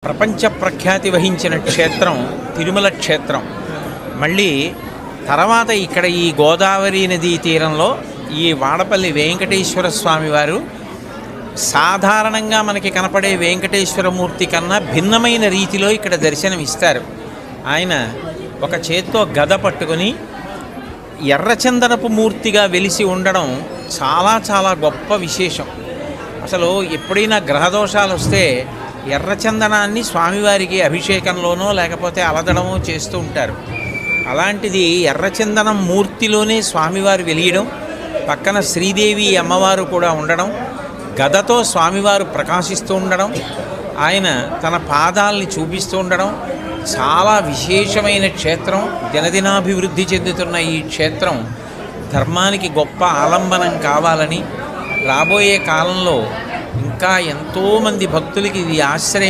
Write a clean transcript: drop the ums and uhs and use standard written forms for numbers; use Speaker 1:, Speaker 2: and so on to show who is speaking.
Speaker 1: ప్రపంచ ప్రఖ్యాతి వహించిన క్షేత్రం తిరుమల క్షేత్రం. మళ్ళీ తర్వాత ఇక్కడ ఈ గోదావరి నదీ తీరంలో ఈ వాడపల్లి వెంకటేశ్వర స్వామి వారు సాధారణంగా మనకి కనపడే వెంకటేశ్వరమూర్తి కన్నా భిన్నమైన రీతిలో ఇక్కడ దర్శనమిస్తారు. ఆయన ఒక చేత్తో గద పట్టుకొని ఎర్రచందనపు మూర్తిగా వెలిసి ఉండడం చాలా చాలా గొప్ప విశేషం. అసలు ఎప్పుడైనా గ్రహదోషాలు వస్తే ఎర్రచందనాన్ని స్వామివారికి అభిషేకంలోనో లేకపోతే అలదడమో చేస్తూ ఉంటారు. అలాంటిది ఎర్రచందనం మూర్తిలోనే స్వామివారు వెలియడం, పక్కన శ్రీదేవి అమ్మవారు కూడా ఉండడం, గదతో స్వామివారు ప్రకాశిస్తూ ఉండడం, ఆయన తన పాదాలని చూపిస్తూ ఉండడం చాలా విశేషమైన క్షేత్రం. దినదినాభివృద్ధి చెందుతున్న ఈ క్షేత్రం ధర్మానికి గొప్ప ఆలంబనం కావాలని రాబోయే కాలంలో ఇంకా ఎంతోమంది భక్తులకి ఇది ఆశ్రయం